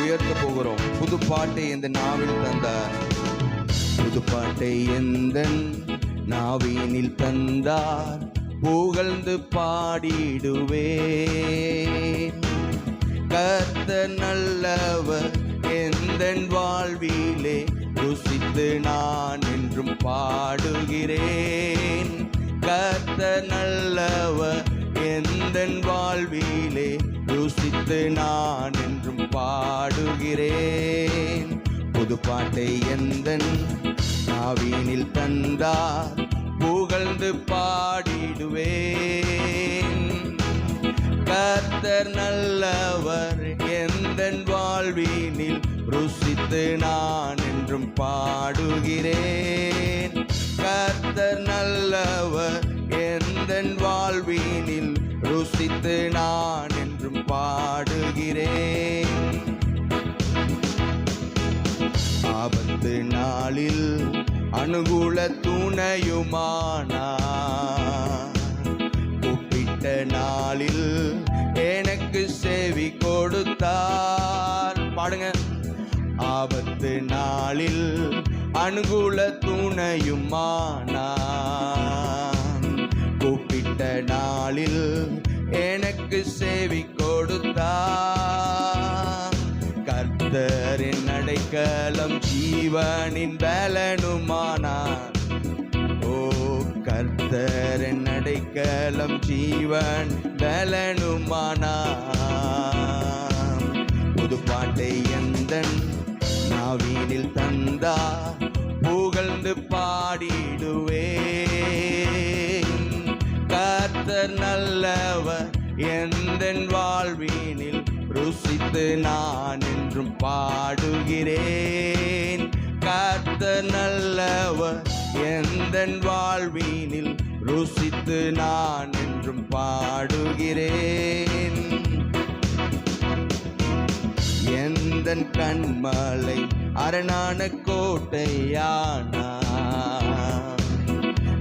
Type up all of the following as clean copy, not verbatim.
உயர்த்த போகிறோம். புது பாட்டை இந்த நாவில் தந்தார். புது பாட்டை எந்த நாவினில் தந்தார். புகழ்ந்து பாடிடுவேன். கர்த்தர் நல்லவர் எந்தன் வாழ்விலே ருசித்து நான் என்றும் பாடுகிறேன். கர்த்தர் நல்லவர் எந்தன் வாழ்விலே ருசித்து நான் என்றும் பாடுகிறேன். புது பாட்டை எந்தன் நாவினில் தந்தார். புகழ்ந்து பாடிடுவேன். கர்த்தர் நல்லவர் எந்தன் வாழ்வினில் ருசித்து நான் என்றும் பாடுகிறேன். கர்த்தர் நல்லவர் எந்தன் வாழ்வினில் ருசித்து நான் என்றும் பாடுகிறேன். ஆபத்து நாளில் அனுகூல துணையுமானார். கூப்பிட்ட நாளில் எனக்கு செவி கொடுத்தார். பாடுங்க. ஆபத்து நாளில் அனுகூல துணையுமானார். கூப்பிட்ட நாளில் எனக்கு செவி கொடுத்தார். கர்த்தரின் அடைக்கலம் ஜீவனின் பலனுமானார். ஓ கர்த்தரின் அடைக்கலம் ஜீவன் பலனுமானார். புது பாட்டை எந்தன் நாவினில் தந்தார். புகழ்ந்து பாடிடுவேன். கர்த்தர் நல்லவர் எந்தன் வாழ்வினில் ருசித்து நான் என்றும் பாடுகிறேன். கர்த்தர் நல்லவர் எந்தன் வாழ்வினில் ருசித்து நான் என்றும் பாடுகிறேன். எந்தன் கண்மலை அரணான கோட்டையானார்.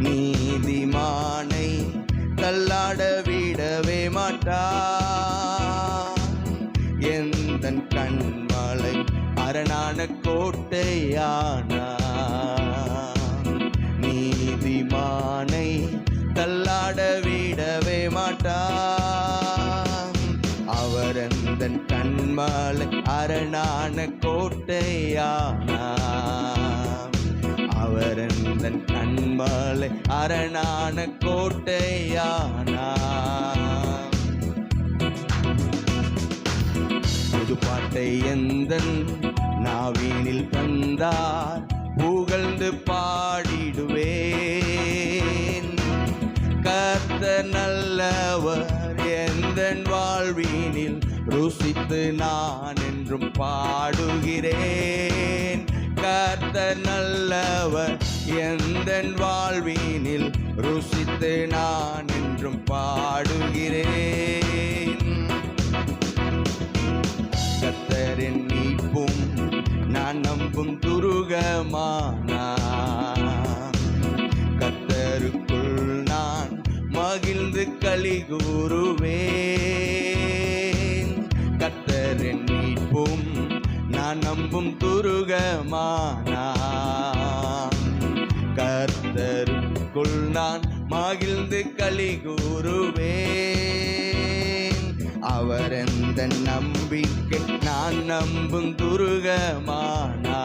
நீதிமானை தள்ளாட விடவே மாட்டார். எந்தன் கண்மலை அரணான கோட்டையானார். நீதிமானை தள்ளாட விடவே மாட்டார். அவர் எந்தன் கண்மலை அரணான கோட்டையானார். அவர் எந்தன் கண்மலை அரணான கோட்டையானார். புது பாட்டை எந்தன் நாவினில் தந்தார். புகழ்ந்து பாடிடுவேன். கர்த்தர் நல்லவர் எந்தன் வாழ்வினில் ருசித்து நான் என்றும் பாடுகிறேன். கர்த்தர் நல்லவர் எந்தன் வாழ்வினில் ருசித்து நான் என்றும் பாடுகிறேன். கர்த்தரின் மீட்பும் நான் நம்பும் துருகமானார். கர்த்தருக்குள் நான் மகிழ்ந்து களி கூறுவேன். கர்த்தரின் மீட்பும் நான் நம்பும் துருகமானார். கர்த்தருக்குள் நான் மகிழ்ந்து களி கூறுவேன். அவர் எந்த நம்பிக்கை நான் நம்பும் துருகமானார்.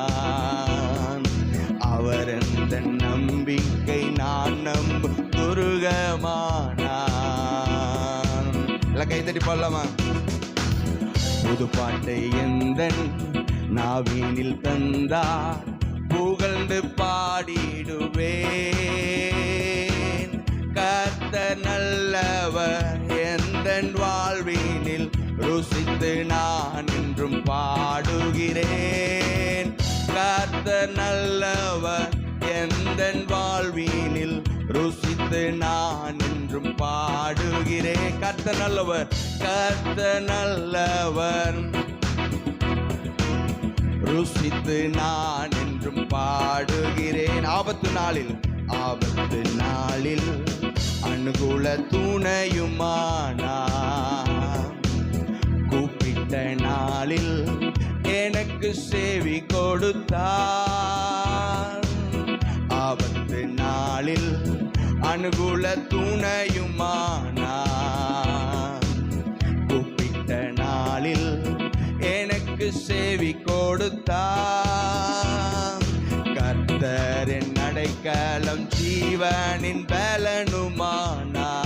அவர் எந்த நம்பிக்கை நான் நம்பும் துருகமானார். எல்லாம் கைத்தட்டி பாடலாமா? புது பாட்டை எந்தன் நாவினில் தந்தார். புகழ்ந்து பாடிடுவேன். கர்த்தர் நல்லவர் எந்தன் வாழ்வினில் ருசித்து நான் என்றும் பாடுகிறேன். கர்த்தர் நல்லவர் எந்தன் வாழ்வினில் ருசித்து நான் என்றும் பாடுகிறேன். கர்த்தர் நல்லவர், கர்த்தர் நல்லவர், ருசித்து நான் என்றும் பாடுகிறேன். ஆபத்து நாளில் அனுகூல துணையுமானார். கூப்பிட்ட நாளில் செவி கொடுத்தார். ஆபத்து நாளில் அனுகூல துணையுமானார். கூப்பிட்ட நாளில் எனக்கு செவி கொடுத்தார். கர்த்தரின் அடைக்கலம் ஜீவனின் பலனுமானார்.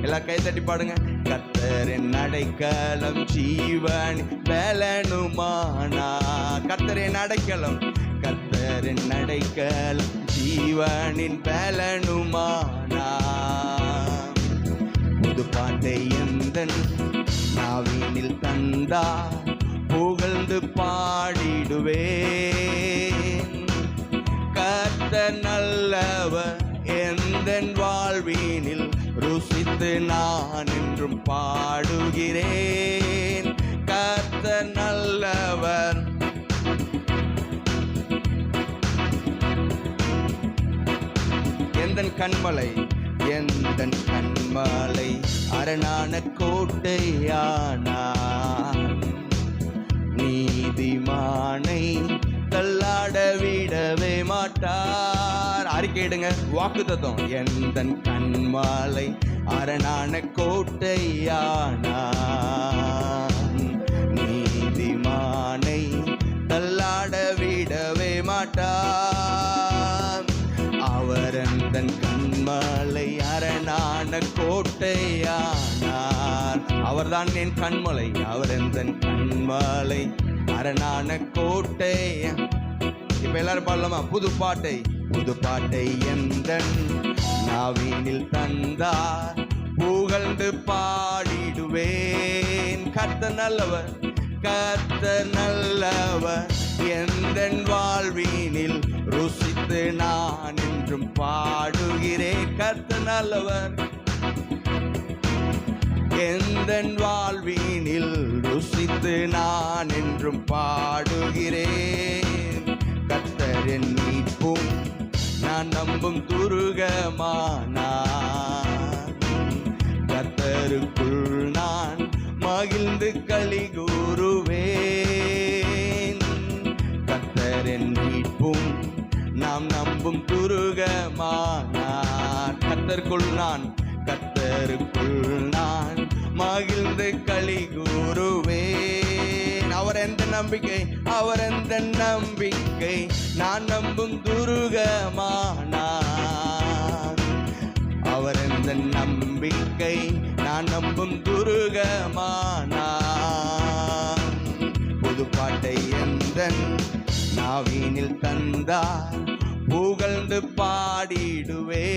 எல்லாம் கை தட்டி பாடுங்க. கர்த்தரின் அடைக்கலம் ஜீவனின் பலனுமானார். கர்த்தரின் அடைக்கலம், கர்த்தரின் அடைக்கலம் ஜீவனின் பலனுமானார். புது பாட்டை எந்தன் நாவினில் தந்தார், புகழ்ந்து பாடிடுவேன். கர்த்தர் நல்லவர் எந்தன் வாழ்வினில் ருசித்து நான் என்றும் பாடுகிறேன். கர்த்தர் நல்லவர். எந்தன் கண்மலை, எந்தன் கண்மலை அரணான கோட்டையானார். நீதிமானை தள்ளாட விடவே மாட்டார். அறிக்கையிடுங்க, வாக்குத்தத்தம். எந்தன் கண்மலை அரணான கோட்டையானார். நீதிமானை தள்ளாட விடவே மாட்டார். அவர் எந்தன் கண்மலை அரணான கோட்டையானார். அவர்தான் என் கண்மலை, அவர் எந்தன் கண்மலை அரணான கோட்டை. இப்ப எல்லாரும் பாடலாமா? புது பாட்டை, புது பாட்டை எந்தன் நாவினில் தந்தார், புகழ்ந்து பாடிடுவேன். கர்த்தர் நல்லவர், கர்த்தர் நல்லவர் எந்தன் வாழ்வினில் ருசித்து நான் என்றும் பாடுகிறேன். கர்த்தர் நல்லவர் எந்தன் வாழ்வினில் ருசித்து நான் என்றும் பாடுகிறேன். கர்த்தரின் மீட்பும் நான் நம்பும் துருகமானார். கர்த்தருக்குள் நான் மகிழ்ந்து களி கூறுவேன். கர்த்தரின் மீட்பும் நாம் நம்பும் துருகமானார். கர்த்தருக்குள் நான், கர்த்தருக்குள் நான் மகிழ்ந்து களி கூறுவேன். அவர் எந்த நம்பிக்கை, அவர் எந்த நம்பிக்கை நான் நம்பும் துருகமானார். அவர் எந்த நம்பிக்கை நான் நம்பும் துருகமானார். புது பாட்டை எந்தன் நாவினில் தந்தார், புகழ்ந்து பாடிடுவேன்.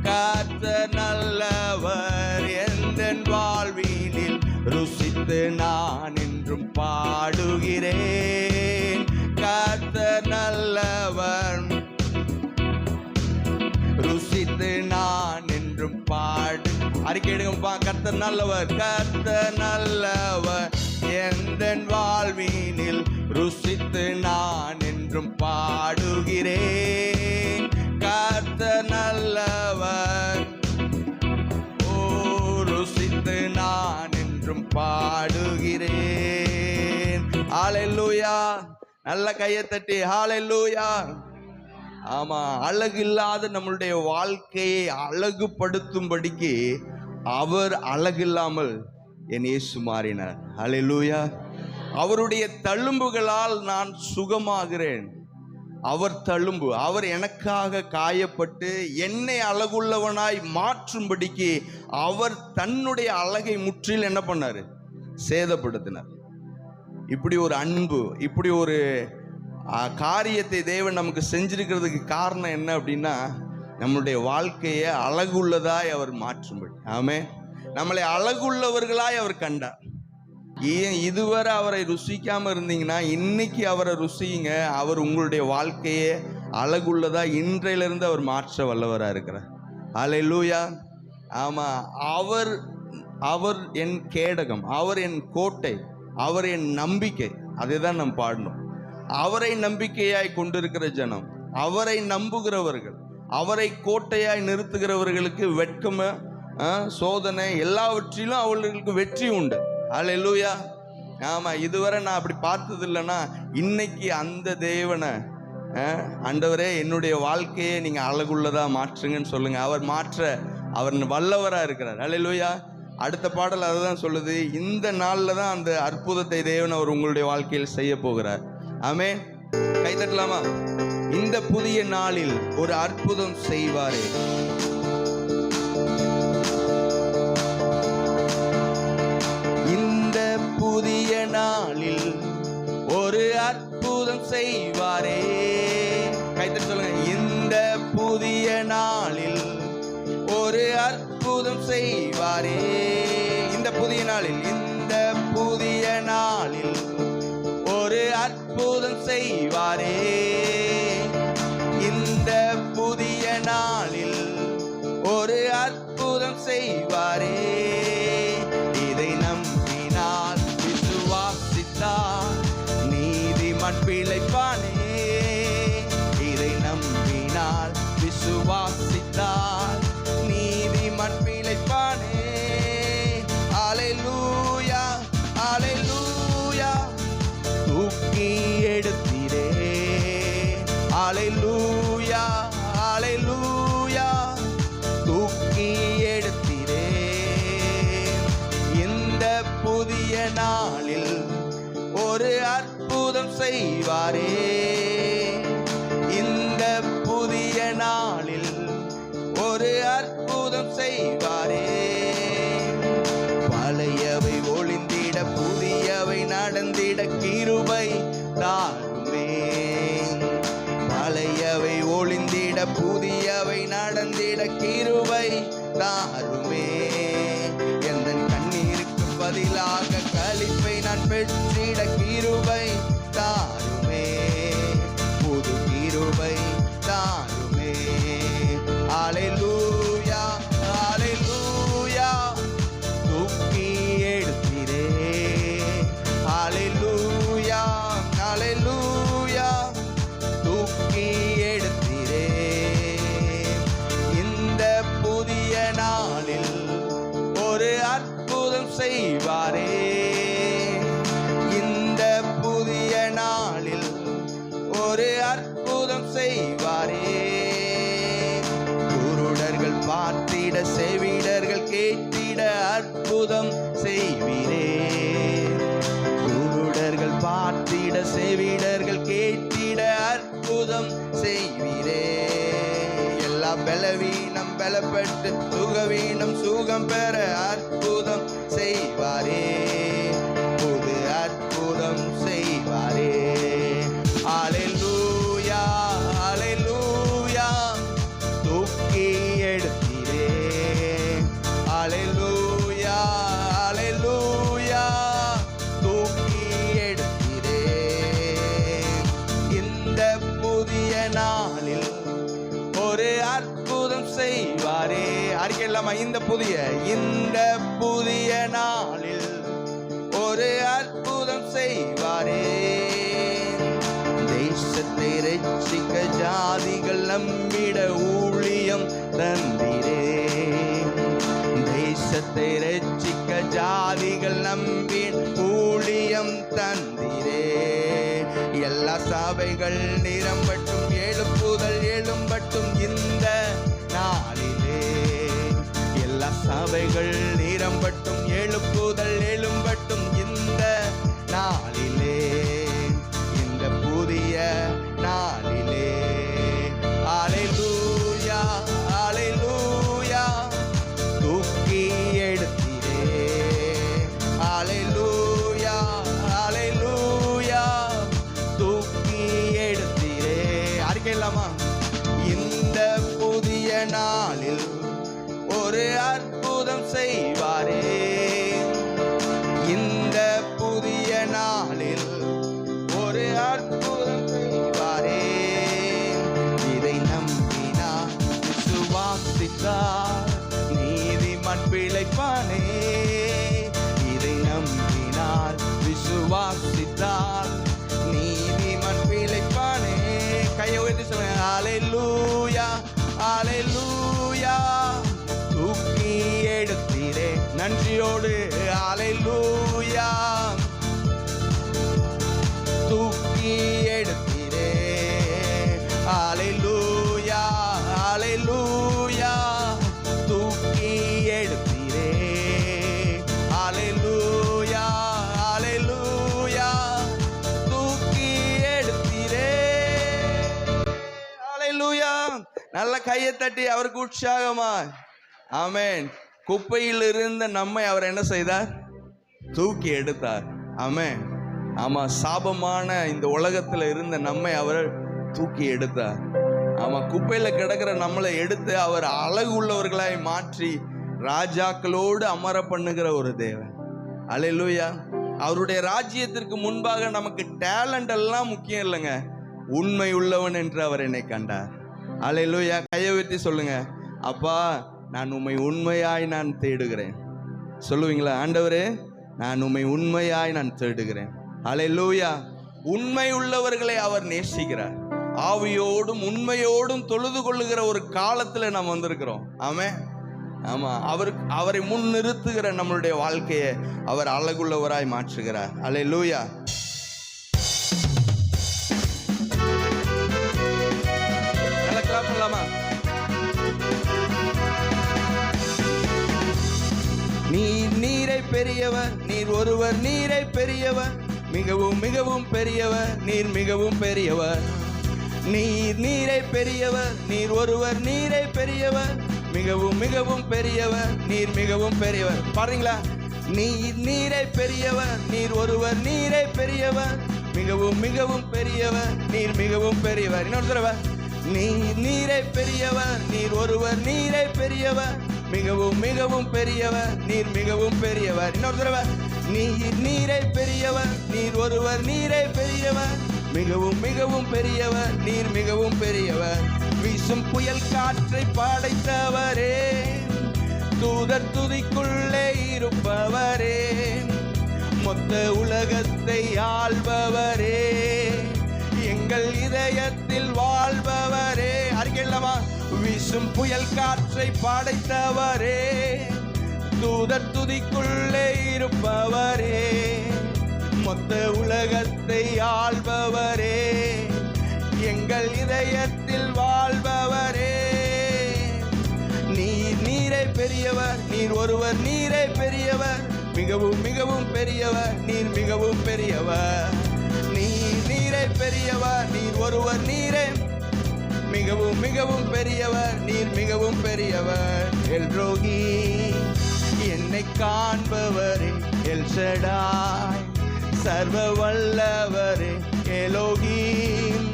கர்த்தர் நல்லவர் எந்தன் வாழ்வினில் ருசித்து நான் என்றும் பாடுகிறேன். கர்த்தர் நல்லவர், ருசித்து நான் என்றும் பாடு. அறிக்கையிடுங்கப்பா. கர்த்தர் நல்லவர், கர்த்தர் நல்லவர் எந்தன் வாழ்வினில் ருசித்து நான் என்றும் பாடுகிறேன். கர்த்தர் நல்லவர், ஓ ருசித்து நான் என்றும் பாடுகிறேன். ஹல்லேலூயா. நல்ல கையை தட்டி ஹல்லேலூயா. ஆமா, அழகு இல்லாத நம்மளுடைய வாழ்க்கையை அழகுபடுத்தும்படிக்கு அவர் அழகில்லாமல் என் இயேசு மாறினார். ஹல்லேலூயா. அவருடைய தழும்புகளால் நான் சுகமாகிறேன். அவர் தழும்பு, அவர் எனக்காக காயப்பட்டு என்னை அழகுள்ளவனாய் மாற்றும்படிக்கு அவர் தன்னுடைய அழகை முற்றில் என்ன பண்ணாரு? சேதப்படுத்தினார். இப்படி ஒரு அன்பு, இப்படி ஒரு காரியத்தை தேவன் நமக்கு செஞ்சிருக்கிறதுக்கு காரணம் என்ன அப்படின்னா, நம்மளுடைய வாழ்க்கையை அழகுள்ளதாய் அவர் மாற்றும்படி. ஆமென். நம்மளை அழகுள்ளவர்களாய் அவர் கண்டார். ஏன் இதுவரை அவரை ருசிக்காம இருந்தீங்கன்னா இன்னைக்கு அவரை ருசிங்க. அவர் உங்களுடைய வாழ்க்கையை அழகுள்ளதா இன்றையிலிருந்து அவர் மாற்ற வல்லவராக இருக்கிறார். ஹல்லேலூயா. ஆமா, அவர் என் கேடகம், அவர் என் கோட்டை, அவர் என் நம்பிக்கை. அதை தான் நாம் பாடணும். அவரை நம்பிக்கையாய் கொண்டிருக்கிற ஜனம், அவரை நம்புகிறவர்கள், அவரை கோட்டையாய் நிறுத்துகிறவர்களுக்கு வெட்கம சோதனை எல்லாவற்றிலும் அவர்களுக்கு வெற்றி உண்டு. ஹல்லேலூயா. ஆமா, இதுவரை நான் அப்படி பார்த்தது இல்லைன்னா இன்னைக்கு அந்த தேவனை ஆண்டவரே என்னுடைய வாழ்க்கையை நீங்க அழகுள்ளதா மாற்றுங்கன்னு சொல்லுங்க. அவர் வல்லவரா இருக்கிறார். அல்லேலூயா. அடுத்த பாடல் அதுதான் சொல்லுது. இந்த நாள்ல தான் அந்த அற்புதத்தை தேவன் அவர் உங்களுடைய வாழ்க்கையில் செய்ய போகிறார். ஆமென். கை தட்டலாமா? இந்த புதிய நாளில் ஒரு அற்புதம் செய்வாரே. இந்த புதிய நாளில் ஒரு அற்புதம் செய்வாரே. கைத்தட்டி சொல்லுங்க. இந்த புதிய நாளில் ஒரு அற்புதம் செய்வாரே. இந்த புதிய நாளில், இந்த புதிய நாளில் ஒரு அற்புதம் செய்வாரே. இந்த புதிய நாளில் ஒரு அற்புதம் செய்வாரே. இதை நம்பினால் விசுவாசித்தால் நீதிமான் பிழைப்பானே. இதை நம்பினால் விசுவாசித்தால் நீதிமான் பிழைப்பானே. அல்லேலூயா, அல்லேலூயா. தூக்கி எடுத்திரே. அல்லேலூயா, அல்லேலூயா. தூக்கி எடுத்திரே. இந்த புதிய நாளில் ஒரு அற்புதம் செய்வாரே. இந்த புதிய நாளில் ஒரு அற்புதம் செய்வாரே. பழையவை ஒளிந்திட புதியவை நடந்திட கிருபை தாருமே. பழையவை ஒளிந்திட புதியவை நடந்திட கிருபை தாருமே. எந்த கண்ணீருக்கு பதிலாக களிப்பை நான் பெற்றிட கிருபை தாருமே. புது கிருபை தாருமே. அல்லேலூயா, அல்லேலூயா. தூக்கி எடுத்திரே. அல்லேலூயா, அல்லேலூயா. தூக்கி எடுத்திரே. இந்த புதிய நாளில் ஒரு அற்புதம் செய்வாரே. இந்த புதிய நாளில் ஒரு அற்புதம் செய்வாரே. குருடர்கள் பார்த்திட செவிடர்கள் கேட்டிட அற்புதம் செய்வீரே. குருடர்கள் பார்த்திட செவிடர்கள் கேட்டிட அற்புதம் செய்வீரே. எல்லா பலவீனம் பலப்பட்டு சுகவீனம் சுகம் பெற அற்புதம் செய்வாரே. புது அற்புதம் செய்வாரே. அல்லேலூயா, அல்லேலூயா. தூக்கி எடுத்திரே. அல்லேலூயா, அல்லேலூயா. தூக்கி எடுத்திரே. இந்த புதிய நாளில் ஒரு அற்புதம் செய்வாரே. அறிக்கையில்லாமா? இந்த புதிய நாளில் ஒரு அற்புதம் செய்வாரே. தேசத்தை ரட்சிக்க ஜாதிகள் நம்பிட ஊழியம் தந்திரே. தேசத்தை ரட்சிக்க ஜாதிகள் நம்பி ஊழியம் தந்திரே. எல்லா சபைகள் நிரம்பட்டும் எழுப்புதல் எழும்பட்டும் இந்த நாளிலே. எல்லா சபைகள் நிரம்பட்டும் எழுப்புதல் எழும்பட்டும் இந்த நாளிலே. இந்த புதிய நாளிலே. அல்லேலூயா, அல்லேலூயா. தூக்கி எடுத்திரே. அல்லேலூயா, அல்லேலூயா. தூக்கி எடுத்திரே. அறிக்கையில்லாமா? இந்த புதிய நாளில் ஒரு அற்புதம் செய்வாரே. இந்த புதிய நாளில் ஹalleluya ஹalleluya தூக்கி எடுத்தீரே ஹalleluya ஹalleluya தூக்கி எடுத்தீரே ஹalleluya. நல்ல கையை தட்டி அவருக்கு உற்சாகமா ஆமென். குப்பையில் இருந்த நம்மை அவர் என்ன செய்தார்? தூக்கி எடுத்தார். ஆமென். ஆமா, சாபமான இந்த உலகத்துல இருந்த நம்மை அவர் தூக்கி எடுத்தார். ஆமா, குப்பையில கிடக்கிற நம்மளை எடுத்து அவர் அழகு உள்ளவர்களாய் மாற்றி ராஜாக்களோடு அமர பண்ணுகிற ஒரு தேவன். அல்லேலூயா. அவருடைய ராஜ்யத்திற்கு முன்பாக நமக்கு டேலண்ட் எல்லாம் முக்கியம் இல்லைங்க, உண்மை உள்ளவன் என்று அவர் என்னை கண்டார். அல்லேலூயா. கையை உயர்த்தி சொல்லுங்க, அப்பா நான் உம்மை உண்மையாய் நான் தேடுகிறேன். சொல்லுவீங்களா? ஆண்டவரே நான் உம்மை உண்மையாய் நான் தேடுகிறேன். அல்லேலூயா. உண்மை உள்ளவர்களை அவர் நேசிக்கிறார். ஆவியோடும் உண்மையோடும் தொழுது கொள்ளுகிற ஒரு காலத்துல நாம் வந்திருக்கிறோம். ஆமென். ஆமா, அவரை முன் நிறுத்துகிற நம்மளுடைய வாழ்க்கையை அவர் அழகுள்ளவராய் மாற்றுகிறார். அல்லேலூயா. நல்லா கிளாப் பண்ணலாமா? நீரை பெரியவர், நீர் ஒருவர் நீரை பெரியவர், மிகவும் மிகவும் பெரியவர், நீர் மிகவும் பெரியவர். நீரை பெரியவர், நீர் ஒருவர் நீரை பெரியவர், மிகவும் மிகவும் பெரியவர், நீர் மிகவும் பெரியவர். பாருங்களா? நீரை பெரியவர், நீர் ஒருவர் நீரை பெரியவர், மிகவும் மிகவும் பெரியவர், நீர் மிகவும் பெரியவர். இன்னொரு தடவை, நீரை பெரியவர், நீர் ஒருவர் நீரை பெரியவர், மிகவும் மிகவும் பெரியவர், நீர் மிகவும் பெரியவர். இன்னொரு தடவை, நீரை பெரியவர், நீர் ஒருவர் நீரை பெரியவர், மிகவும் மிகவும் பெரியவர், நீர் மிகவும் பெரியவர். வீசும் புயல் காற்றை படைத்தவரே, தூதர் துதிக்குள்ளே இருப்பவரே, மொத்த உலகத்தை ஆள்பவரே, எங்கள் இதயத்தில் வாழ்பவரே. அறிக்கையில்லாமா? வீசும் புயல் காற்றை படைத்தவரே, தூதர் துதிக்குள்ளே இருப்பவரே, மொத்த உலகத்தை ஆள்பவரே, எங்கள் இதயத்தில் வாழ்பவரே. நீரை பெரியவர், நீர் ஒருவர் நீரை பெரியவர், மிகவும் மிகவும் பெரியவர், நீர் மிகவும் பெரியவர். நீரை பெரியவர், நீர் ஒருவர் நீரை மிகவும் மிகவும் பெரியவர், நீர் மிகவும் பெரியவர். எல்ரோகி என்னை காண்பவரே, எல் ஷடாய் சர்வ வல்லவரே, எலோகீம்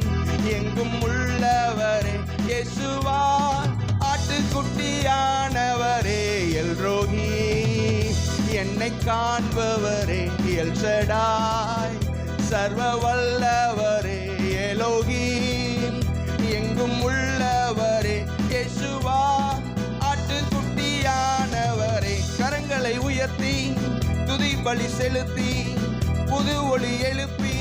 எங்கும் உள்ளவரே, யேசுவா ஆட்டுக்குட்டியானவரே. எல்ரோகி என்னை காண்பவரே, எல் ஷடாய் சர்வ வல்லவரே, எலோகீம் எங்கும் உள்ளவரே, யேசுவா ஆட்டுக்குட்டியானவரே. கரங்களை உயர்த்தி துதி பலி செலுத்தி புது ஒளி எழுப்பி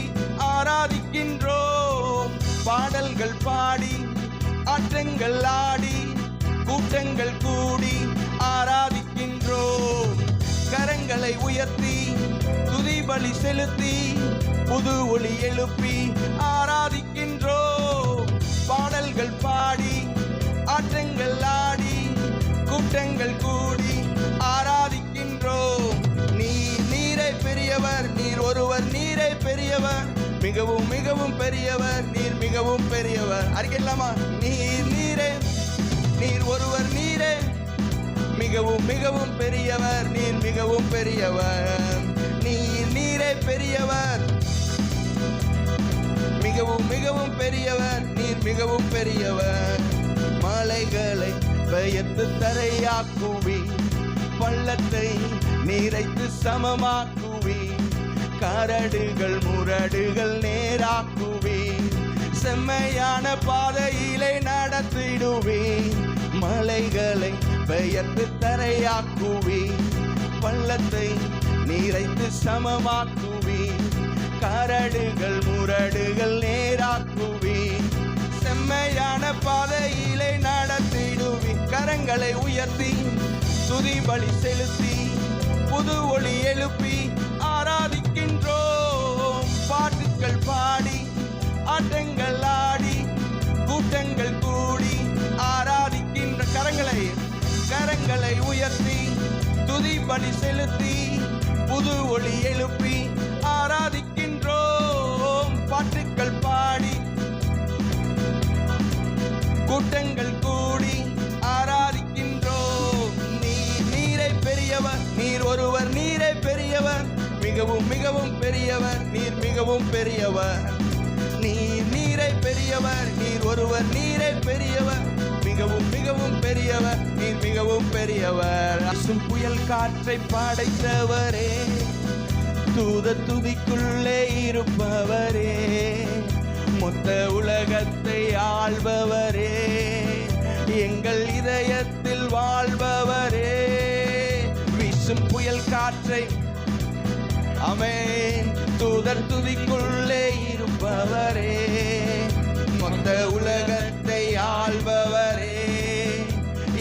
ஆராதிக்கின்றோம். பாடல்கள் பாடி ஆட்டங்கள் ஆடி கூட்டங்கள் கூடி ஆராதிக்கின்றோம். கரங்களை உயர்த்தி துதி பலி செலுத்தி புது ஒளி எழுப்பி ஆராதிக்கின்றோம். பாடல்கள் பாடி ஆட்டங்கள் ஆடி கூட்டங்கள் கூடி ஆராதிக்கின்றோம். நீரை பெரியவர், நீர் ஒருவர் நீரை பெரியவர், மிகவும் மிகவும் பெரியவர், நீர் மிகவும் பெரியவர். அறிக்கலாமா? நீரே, நீர் ஒருவர் நீரே, மிகவும் மிகவும் பெரியவர், நீர் மிகவும் பெரியவர். நீரே பெரியவர், மிகவும் மிகவும் பெரியவர், நீர் மிகவும் பெரியவர். மலைகளை பெயர்த்து தரையாக்குவி, பள்ளத்தை நீரைத்து சமமாக்குவி, கரடுகள் முரடுகள் நேராக்குவி, செம்மையான பாதையிலே நடத்திடுவி. மலைகளை பெயர்த்து தரையாக்குவி, பள்ளத்தை நீரைத்து சமமாக்குவி, கரடுகள் முரடுகள் நேராக்குவி, செம்மையான பாதையிலே நடத்திடுவி. கரங்களை உயர்த்தி துதி பலி செலுத்தி புது ஒளி எழுப்பி ஆராதிக்கின்றோம். பாட்டுக்கள் பாடி ஆட்டங்கள் ஆடி கூட்ட கூட்டங்கள் கூடி ஆராதிக்கின்ற கரங்களை உயர்த்தி துதி பலி செலுத்தி புது ஒளி எழுப்பி ஆராதிக்கின்றோம். பாட்டுக்கள் பாடி கூட்டங்கள் கூடி ஆராதிக்கின்றோம். நீரே பெரியவர், நீர் ஒருவர் நீரே பெரியவர், மிகவும் மிகவும் பெரியவர், நீர் மிகவும் பெரியவர். நீரே பெரியவர், நீர் ஒருவர் நீரே பெரியவர், மிகவும் மிகவும் பெரியவர், நீர் மிகவும் பெரியவர். அசும் புயல் காற்றை படைத்தவரே, தூத துதிக்குள்ளே இருப்பவரே, மொத்த உலகத்தை ஆள்பவரே, எங்கள் இதயத்தில் வாழ்பவரே. வீசும் புயல் காற்றை ஆமென் தூதர் துதிக்குள்ளே இருப்பவரே, மொத்த உலகத்தை ஆள்பவரே,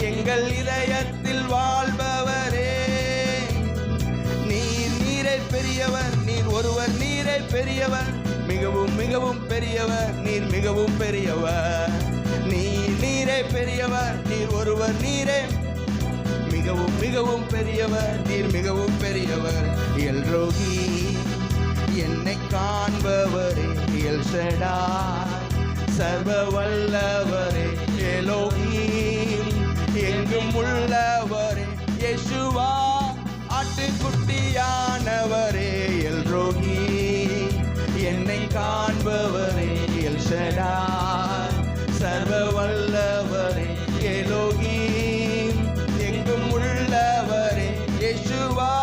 எங்கள் இதயத்தில் வாழ்பவரே. நீரே பெரியவர், நீர் ஒருவர் நீரே பெரியவர், மிகவும் மிகவும் பெரியவர், நீர் மிகவும் பெரியவர். நீரே பெரியவர், நீர் ஒருவர் நீரே மிகவும் மிகவும் பெரியவர், நீர் மிகவும் பெரியவர். எல்ரோகி என்னை காண்பவரே, எல் ஷடாய் சர்வ வல்லவரே, எலோஹீம் எங்கும் உள்ளவரே, யெஷுவா ஆட்டுக்குட்டியானவரே. எல்ரோகி என்னை காண்பவரே, எல் ஷடாய் சர்வ வல்லவரே, எலோஹீம் எங்கும் உள்ளவரே, யெஷுவா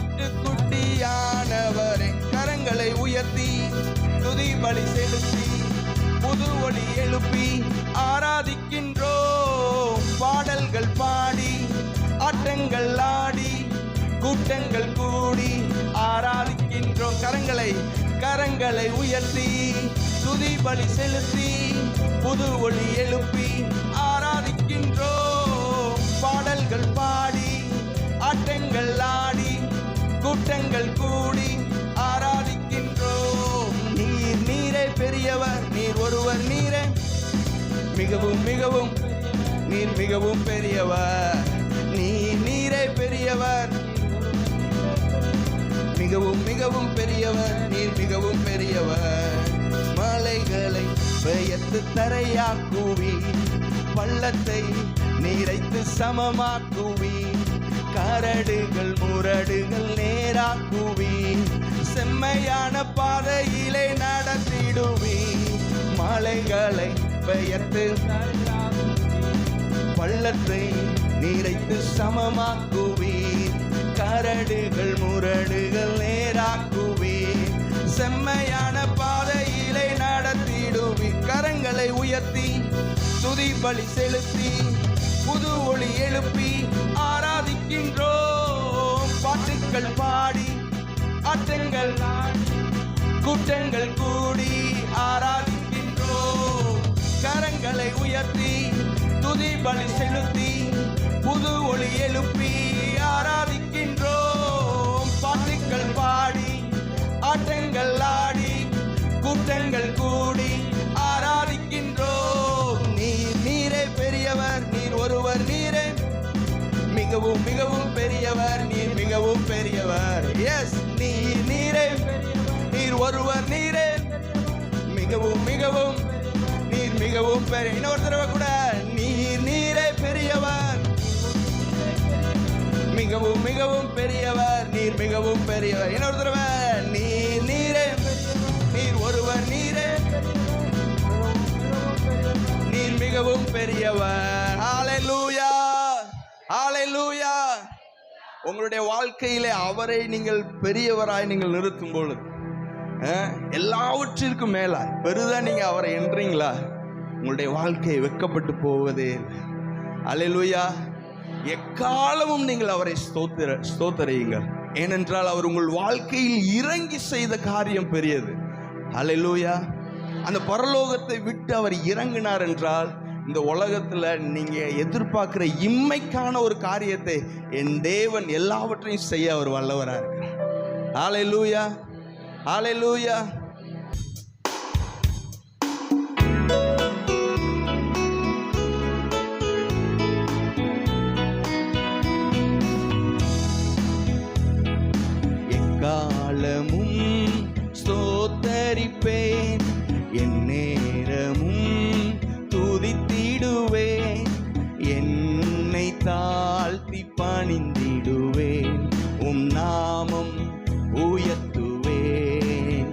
ஆட்டுக்குட்டியானவரே. கரங்களை உயர்த்தி துதி பலி செலுத்தி புது ஒளி எழுப்பி ஆராதிக்கின்றோம். பாடல்கள் பாடி ஆட்டங்கள் ஆடி கூட்டங்கள் கூடி ஆராதிக்கின்றோம். கரங்களை உயர்த்தி துதி பலி செலுத்தி புது ஒளி எழுப்பி ஆராதிக்கின்றோம். பாடல்கள் பாடி ஆட்டங்கள் ஆடி கூட்டங்கள் கூடி ஆராதிக்கின்றோம். நீரே பெரியவர், நீர் ஒருவர் நீரே மிகவும் மிகவும் நீர் மிகவும் பெரியவர். நீரே பெரியவர், மிகவும் மிகவும் பெரியவர், நீர் மிகவும் பெரியவர். மலைகளை பெயர்த்து தரையாக்குவி, பள்ளத்தை நீரைத்து சமமாக்குவி, கரடுகள் முரடுகள் நேராக்குவி, செம்மையான பாதையிலே நடத்திடுவி. மலைகளை பெயர்த்து பள்ளத்தை நீரைத்து சமமாக்குவி, கரடுகள் முரடுகள் நேராக்குவி, செம்மையான பாதையிலே நடத்திடுவி. கரங்களை உயர்த்தி துதி பலி செலுத்தி புது ஒளி எழுப்பி ஆராதிக்கின்றோம். பாட்டுக்கள் பாடி ஆட்டங்கள் கூட்டங்கள் கூடி ஆராதிக்கின்றோம். கரங்களை உயர்த்தி துதி பலி செலுத்தி புது ஒளி எழுப்பி ஆராதிக்கின்றோம். பாட்டுக்கள் பாடி ஆட்டங்கள் ஆடி கூட்டங்கள் கூடி ஆராதிக்கின்றோம். நீரே பெரியவர், நீர் ஒருவர் நீரே மிகவும் மிகவும் பெரியவர், நீர் மிகவும் பெரியவர். எஸ் நீரே நீர் ஒருவர் நீரே மிகவும் மிகவும் நீர் மிகவும் பெரிய. இன்னொரு தடவை கூட நீரே பெரியவர், மிகவும் மிகவும் பெரியவர், நீர் மிகவும் பெரியவர். இன்னொரு தடவை நீரே நீர் ஒருவர் நீரே நீர் மிகவும் பெரியவர். ஹல்லேலூயா ஹல்லேலூயா. உங்களுடைய வாழ்க்கையிலே அவரை நீங்கள் பெரியவராய் நீங்கள் நிறுத்தும் பொழுது எல்லாவற்றிற்கும் மேலாய் பெரிதா நீங்க அவரை என்றீங்களா, உங்களுடைய வாழ்க்கை வெட்கப்பட்டு போவதே. ஹல்லேலூயா. எக்காலமும் நீங்கள் அவரை ஸ்தோத்திரியுங்கள். ஏனென்றால் அவர் உங்கள் வாழ்க்கையில் இறங்கி செய்த காரியம் பெரியது. ஹல்லேலூயா. அந்த பரலோகத்தை விட்டு அவர் இறங்கினார் என்றால் இந்த உலகத்துல நீங்க எதிர்பார்க்கிற இம்மைக்கான ஒரு காரியத்தை என் தேவன் எல்லாவற்றையும் செய்ய அவர் வல்லவரா இருக்கிறார். ஹல்லேலூயா ஹல்லேலூயா. ஸ்தோத்தரிப்பேன், எந்நேரமும் துதித்திடுவேன், என்னை தாழ்த்தி பணிந்திடுவேன், உம் நாமம் உயர்த்துவேன்,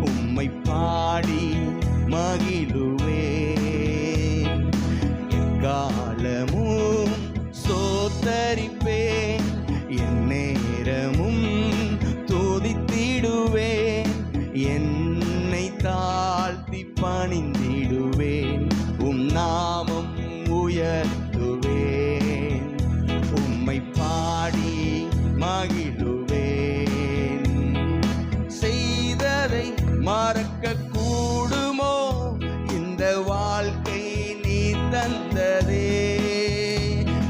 உம்மை பாடி மகிழுவேன், காலமும் ஸ்தோத்தரிப்பேன், எந்நேரமும் துதித்திடுவேன், என்னை தாழ்த்தி பணிந்திடுவேன், உம் நாமம் உயர்த்துவேன், உம்மை பாடி மகிழுவேன். செய்ததை மறக்க கூடுமோ இந்த வாழ்க்கை நீ தந்ததே,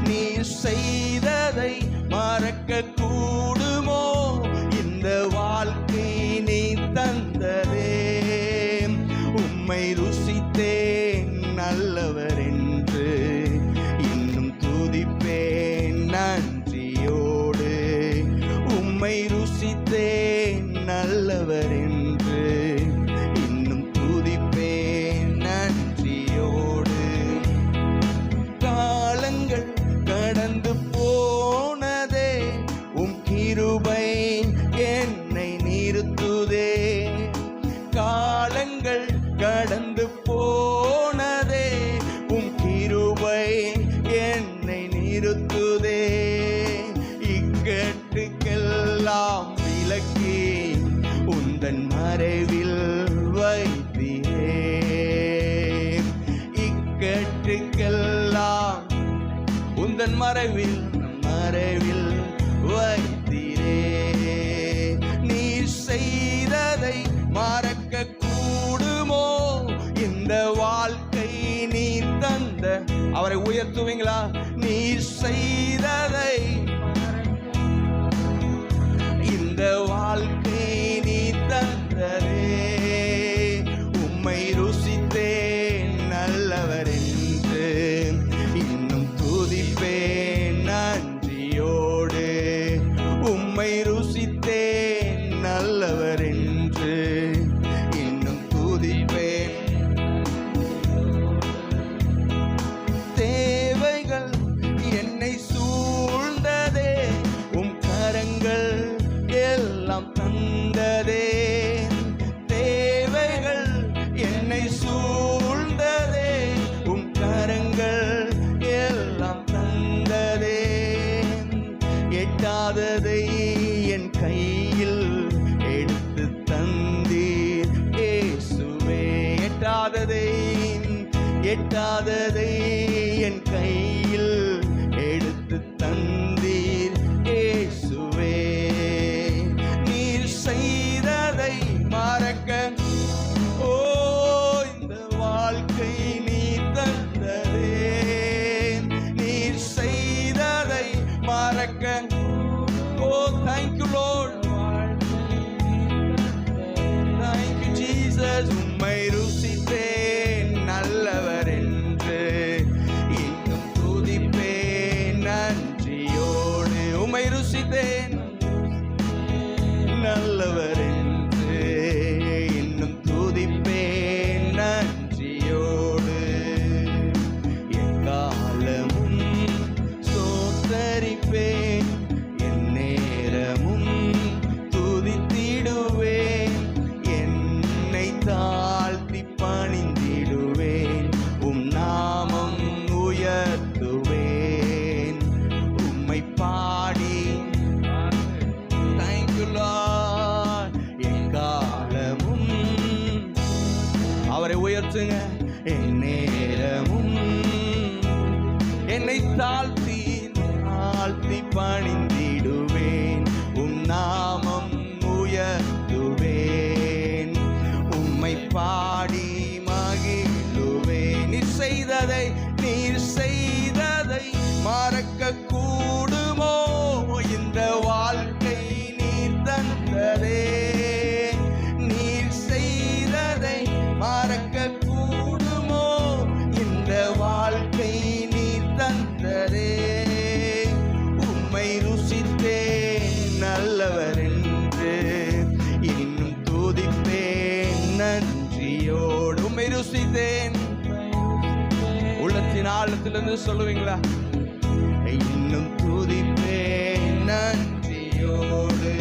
நீ செய்ததை மறக்க கூடுமோ இந்த வாழ்க்கை நீ தந்ததே, உம்மை ருசித்தேன் நல்லவர் என்று இன்னும் துதிப்பேன் நன்றியோடு, உம்மை ருசித்தேன் நல்லவர் என்று இன்னும் துதிப்பேன் நன்றியோடு. காலங்கள் கடந்து போனதே, உம் கிருபை என்னை நிறுத்துதே, காலங்கள் கடந்து போனதே, உம் கிருபை என்னை நிறுத்துதே, இக்கட்டுக்கெல்லாம் விலக்கி உந்தன் மறைவில் வைத்தீரே, இக்கட்டுக்கெல்லாம் உந்தன் மறைவில் வைத்தீரே, நீ செய்ததை மறக்க கூடுமோ இந்த வாழ்க்கை நீ தந்த. அவரை உயர்த்துவீங்களா? நீ செய்ததை இந்த வாழ்க்கை நீ தந்ததே, உம்மை ருசித்தேன் நல்லவர் என்று இன்னும் துதிப்பேன் நன்றியோடு, உம்மை ருசித்தேன் நல்லவர் என்று இன்னும் துதிப்பேன். தேவைகள் என்னை சூழ்ந்ததே, உம் கரங்கள் எல்லாம் தந்ததே, தேவைகள் என்னை சூழ்ந்ததே, உம் கரங்கள் எல்லாம் தந்ததே, எட்டாததை என் கையில் எடுத்து தந்தீர் இயேசுவே, எட்டாததை என் கையில் எடுத்து தந்தீர் இயேசுவே, நீர் செய்ததை மறக்க ஓ இந்த வாழ்க்கை நீ தந்ததே, நீர் செய்ததை மறக்க ஓ thank you Lord, thank you Jesus, உம்மை ருசித்தேன் நல்லவர் என்று இன்னும் துதிப்பேன் நன்றியோடு, உம்மை ருசித்தேன் நல்லவர் என்று இன்னும் துதிப்பேன் நன்றியோடு, எக்காலமும் ஸ்தோத்தரிப்பேன், எந்நேரமும் துதித்திடுவேன், என்னை தாழ்த்தி பணிந்திடுவேன், உம் நாமம் உயர்த்துவேன், உம்மை பாடி thank you Lord, எக்காலமும் அவரை உயர்த்துங்க, எந்நேரமும் என்னை தாழ்த்தி பணிந்திடுவேன், உம் நாமம் உயர்த்துவேன், உம்மை பாடி மகிழுவேன், நீர் செய்ததை மறக்க கூடுமோ இந்த வாழ்க்கை நீர் தந்ததே, நீர் செய்ததை மறக்க கூடுமோ இந்த வாழ்க்கை நீர் தந்ததே, உம்மை ருசி ருசித்தேன். உள்ளத்தின் ஆழத்திலிருந்து சொல்லுவீங்களா? இன்னும் துதிப்பேன் நன்றியோடு.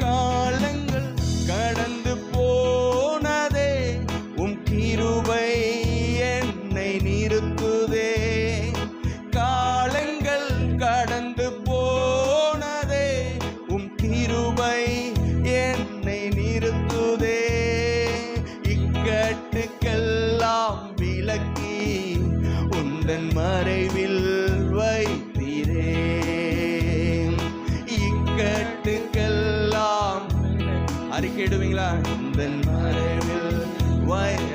காலங்கள் கடந்து போனதே, உம் கிருபை என்னை நிறுத்துதே. காலங்கள் கடந்து போனதே, உம் கிருபை என்னை நிறுத்துதே. இக்கட்டுக்கெல்லாம் விலக்கி உந்தன் மறைவில் வைத்தீரே. இக்கட்டுக்கெல்லாம் அறிக்கையிடுவீங்களா? உந்தன் மறைவில்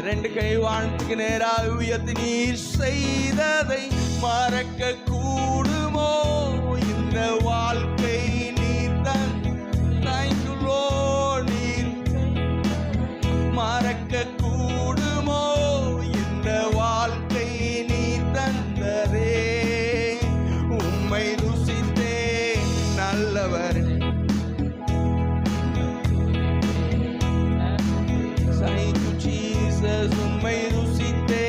ரெண்டு கை வானத்துக்கு நேராக உயர்த்தி, நீர் செய்ததை மறக்க கூடுமோ? இந்த வாழ்க்கை நீர் தான் நீர் மறக்க கூடுமோ? இந்த வாழ்க்கை நீர் தந்ததே. உம்மை ருசித்தே நல்லவர். உம்மை ருசித்தே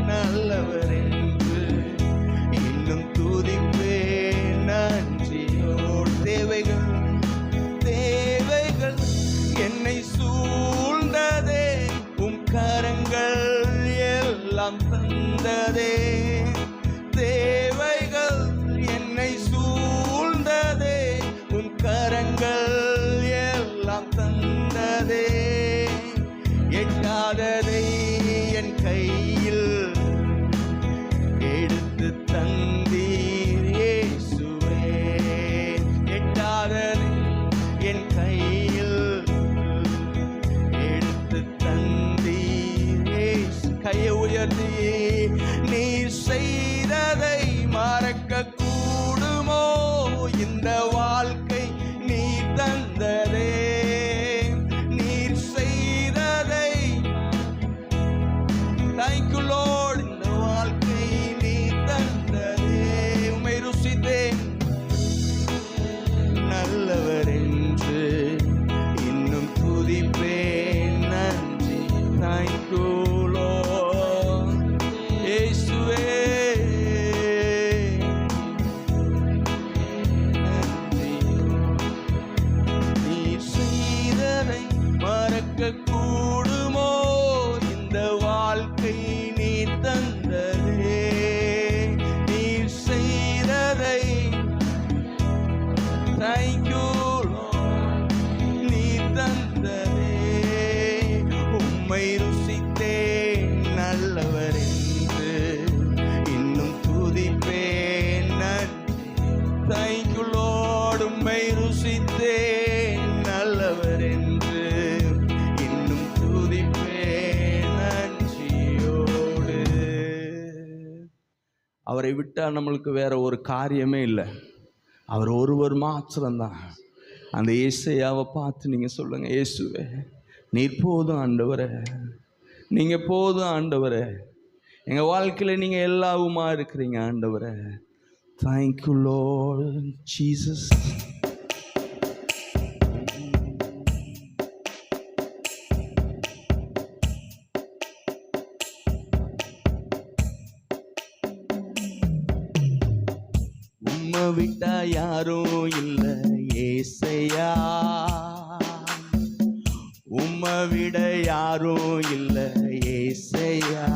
நல்லவர் என்று இன்னும் துதிப்பேன் நன்றியோடு. தேவைகள் என்னை சூழ்ந்ததே, உம் கரங்கள் எல்லாம் தந்ததே. தேவைகள் என்னை சூழ்ந்ததே, உம் கரங்கள் எல்லாம் தந்ததே. எட்டாததை என் கையில் எடுத்து தந்தீர் இயேசுவே. எட்டாததை என் கையில் எடுத்து தந்தீர் இயேசு. கையை உயர்த்தி, நீர் செய்ததை மறக்க கூடுமோ? இந்த வாழ்க்கை நீ தந்ததே. Thank you Lord, இந்த வாழ்க்கை நீ தந்ததே. உம்மை ருசித்தேன் நல்லவர் என்று இன்னும் துதிப்பேன் நன்றி. Thank you Lord, இயேசுவே நன்றி. நீ செய்ததை மறக்க கூடுமோ? இந்த வாழ்க்கை நீ தந்ததே. நீர் செய்ததை Thank you Lord, நீ தந்ததே. உம்மை ருசித்தேன் நல்லவர் என்று இன்னும் துதிப்பேன் நன்றி. Thank you Lord, உம்மை ருசித்தேன் நல்லவர் என்று இன்னும் துதிப்பேன் நன்றியோடு. அவரை விட்டா நம்மளுக்கு வேற ஒரு காரியமே இல்லை. அவர் ஒருவர் மாத்திரம்தான். அந்த ஏசையாவை பார்த்து நீங்கள் சொல்லுங்க, இயேசுவே நீர் போதும் ஆண்டவரே, நீங்கள் போதும் ஆண்டவரே, எங்கள் வாழ்க்கையில் நீங்கள் எல்லாவுமா இருக்கிறீங்க ஆண்டவரே. Thank you Lord Jesus. உம்மை விட்டா யாரும் இல்லை ஏசையா, உம்மை விட யாரும் இல்லை ஏசையா.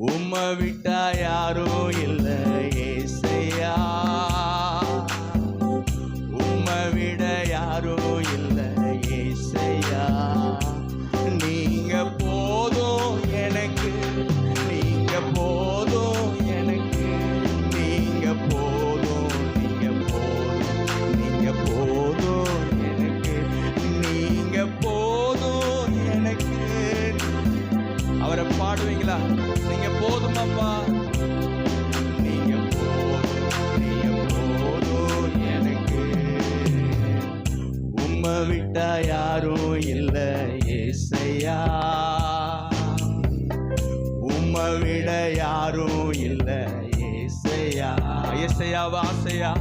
உம்மை விட்டா யாரும் இல்லை ஏசையா, உம்மை விட யாரும் இல்லை ஏசையா. நீங்க போதும் எனக்கு, நீங்க போதும் எனக்கு, நீங்க போதும், நீங்க போதும், நீங்க போதும் எனக்கு, நீங்க போதும் எனக்கு. அவரை பாடுவீங்களா? நீங்க போதுமாப்பா, நீங்க போதும், நீங்க போதும் எனக்கு. உம்மை விட்டா யாரும் இல்லை ஏசையா, உம்மை விட யாரும் இல்லை ஏசையா. ஏசையா வாசையா,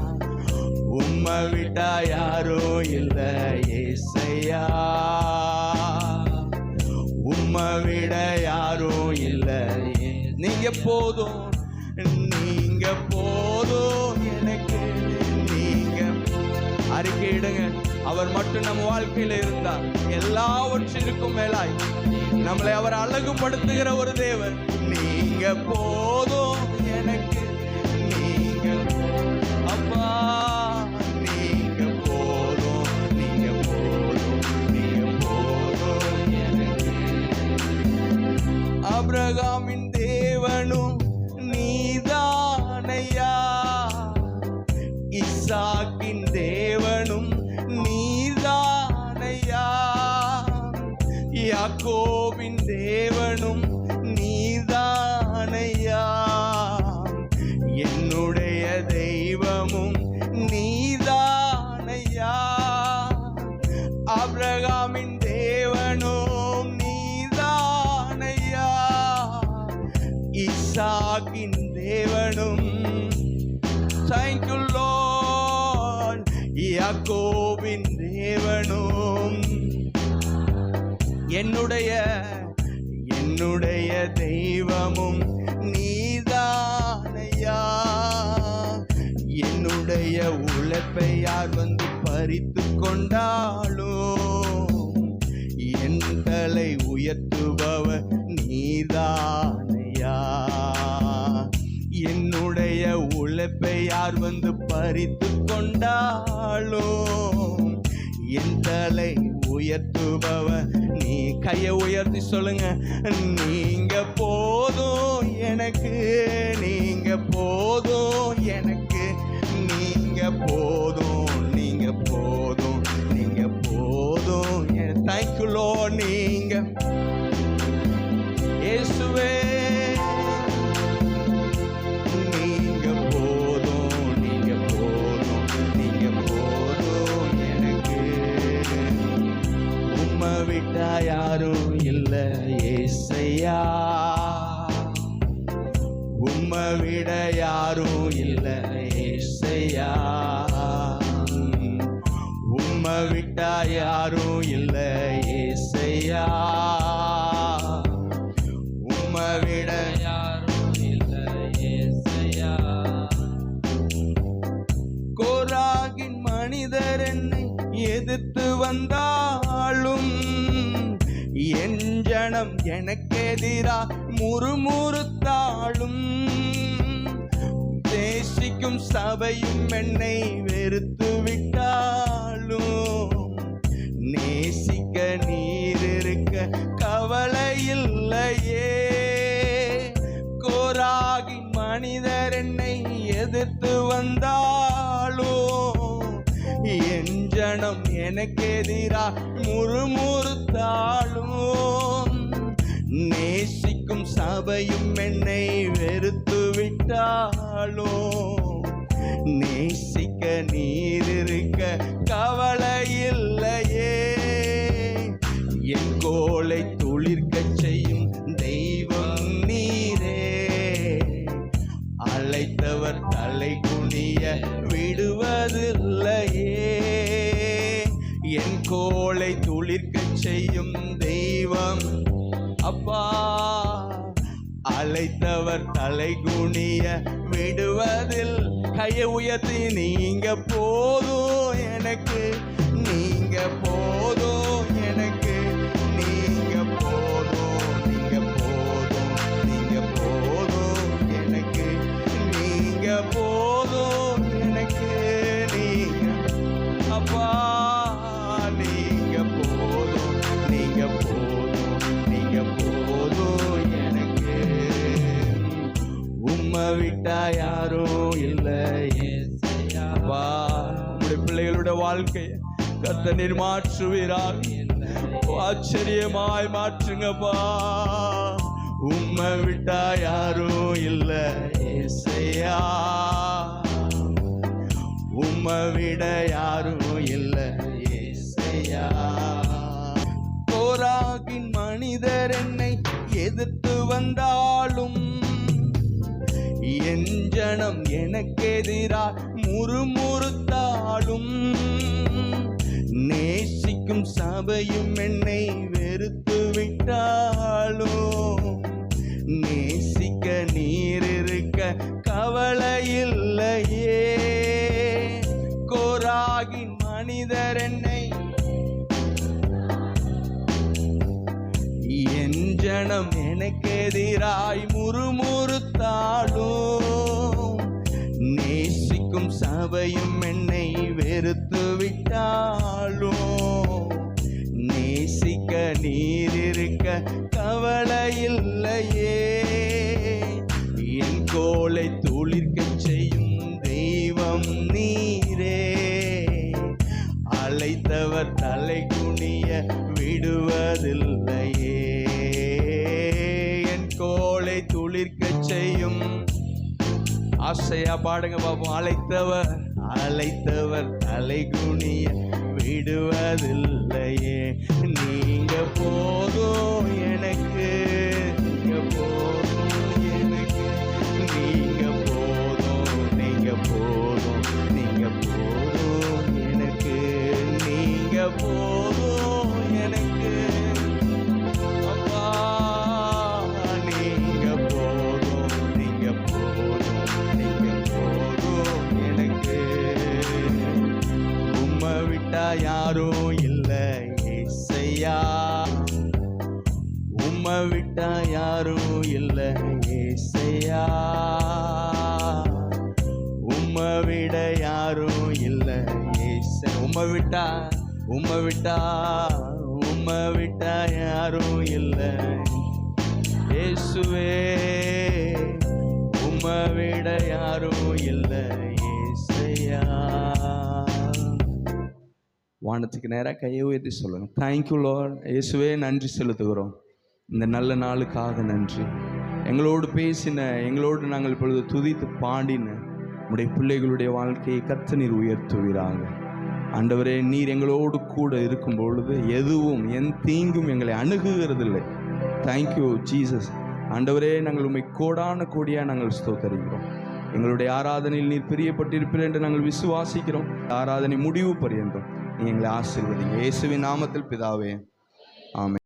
உம்மை விட்டா யாரும் இல்லை ஏசையா, போதும், நீங்க போதும் எனக்கு. நீங்க அறிக்கையிடுங்க, அவர் மட்டும் நம்ம வாழ்க்கையில இருந்தார். எல்லாவற்றிற்கும் மேலாய் நம்மளை அவர் அழகுபடுத்துகிற ஒரு தேவன். நீங்க போதும் எனக்கு, நீங்க அப்பா, நீங்க போதும், நீங்க போதும், நீங்க போதும் எனக்கு. ஆபிரகாமின் தேவனும் நீதானையா, இசாக்கின் தேவனும் நீதானையா, யாக்கோபின் தேவனும் நீதானையா, என்னுடைய தெய்வமும் நீதானையா. ஆபிரகாமின் தேவனும் நீதானையா, இசாக்கின் தேவனும், thank you Lord, யாக்கோபின் தேவனும், என்னுடைய தெய்வமும் நீதானையா. என்னுடைய உழைப்பை யார் வந்து பறித்து கொண்டாலும் என் தலை உயர்த்துபவர் நீதானையா. என்னுடைய உழைப்பை யார் வந்து பறித்து கொண்டாலும் என் தலை உயர்த்துபவர் நீ. கையை உயர்த்தி சொல்லுங்க, நீங்க போதும் எனக்கு, நீங்க போதும் எனக்கு, நீங்க போதும், நீங்க போதும், நீங்க போதும். தேங்க்யூ Lord, நீங்க இயேசுவே, நீங்க போதும், நீங்க போதும், நீங்க போதும் எனக்கு. உம்மை விட்டா யாரும் இல்ல ஏசையா, உம்மை விட யாரும் இல்ல ஏசையா, உம்மை விட்டா யாரும் இல்ல ஏசையா, உம்மை விட யாரும் இல்ல ஏசையா. கோராகின் மனிதர் என்னை எதிர்த்து வந்தாலும் என் ஜனம் எனக்கெதிரா முறுமுறுத்தாலும் தேசிக்கும் சபையும் என்னை வெறுத்து விட்டாலும் நேசிக்க நீர் இருக்க கவலை இல்லையே. கோராகின் மனிதர் என்னை எதிர்த்து வந்தாலும் என் ஜனம் எனக்கெதிரா முறுமுறுத்தாலும் நேசிக்கும் சபையும் என்னை வெறுத்து விட்டாலும் நேசிக்க நீர் இருக்க கவலை இல்லையே. என் கோலை துளிர்க்க செய்யும் தெய்வம் நீரே, அழைத்தவர் தலை குனிய விடுவதில்லையே. என் கோலை துளிர்க்க செய்யும் தெய்வம் அப்பா, அழைத்தவர் தலை குனிய விடுவதில். கையை உயர்த்தி, நீங்க போதும் எனக்கு, நீங்க போதும் எனக்கு, நீங்க போதும், நீங்க போதும், நீங்க போதும் எனக்கு, நீங்க போதும் எனக்கு, நீங்க அப்பா, நீங்க போதும், நீங்க போதும், நீங்க போதும் எனக்கு. உம்மை விட்டா யாரும் இல்லை ஏசையாவா. உங்களுடைய பிள்ளைகளுடைய வாழ்க்கையை கர்த்தர் நீர் மாற்றுவீராக, ஆச்சரியமாய் மாற்றுங்கப்பா. உம்மை விட்டா யாரும் இல்லை ஏசையா, உம்மை விட யாரும் இல்லை ஏசையா. கோராகின் மனிதர் என்னை எதிர்த்து வந்தாலும் என் ஜனம் எனக்கெதிரா முறுமுறுத்தாலும் நேசிக்கும் சபையும் என்னை வெறுத்து விட்டாலும் நேசிக்க நீர் கவலை இல்லையே. கோராகின் மனிதர் என்னை என் ஜனம் எனக்கு எதிராய் முறுமுறுத்தாலும், நேசிக்கும் சபையும் என்னை வெறுத்து விட்டாலும், நேசிக்க நீர் இருக்க கவலை இல்லையே. என் கோலை துளிர்க்க செய்யும் தெய்வம் நீரே, அழைத்தவர் தலை குனிய விடுவதில்லையே. என் கோலை துளிர்க்க செய்யும், ஆசையா பாடுங்க பாப்போம். அழைத்தவர் தலை குனிய விடுவதில்லையே. நீங்க போதும் எனக்கு, நீங்க போதும் எனக்கு, நீங்க போதும், நீங்க போதும், நீங்க போதும் எனக்கு, நீங்க போதும் எனக்கு. அப்பா நீங்க போதும், நீங்க போதும், நீங்க போதும் எனக்கு. உம்மை விட்டா யாரும் இல்லை ஏசையா, உம்மை விட்டா யாரும் இல்லை ஏசையா, உம்மை விட யாரும் இல்லை ஏசை. உம்மை விட்டா யாரும் இல்லை இயேசுவே, உம்மை விட யாரும் இல்லை ஏசையா. வானத்துக்கு நேராக கையை உயர்த்தி சொல்லுங்க. Thank you Lord. இயேசுவே நன்றி செலுத்துகிறோம். இந்த நல்ல நாளுக்காக நன்றி. எங்களோடு பேசின, எங்களோடு நாங்கள் இப்பொழுது துதித்து பாடின உடைய பிள்ளைகளுடைய வாழ்க்கையை கர்த்தர் நீர் உயர்த்துவீராக. ஆண்டவரே, நீர் எங்களோடு கூட இருக்கும் பொழுது எதுவும் என் தீங்கும் எங்களை அணுகுகிறதில்லை. Thank you Jesus. ஆண்டவரே, நாங்கள் உம்மை கோடான கோடியாக நாங்கள் ஸ்தோத்தரிக்கிறோம். எங்களுடைய ஆராதனையில் நீர் பிரியப்பட்டிருப்பீர் என்று நாங்கள் விசுவாசிக்கிறோம். ஆராதனை முடிவு பரியந்தம் நீ எங்களை ஆசீர்வதிங்க. இயேசுவின் நாமத்தில் பிதாவே, ஆமென்.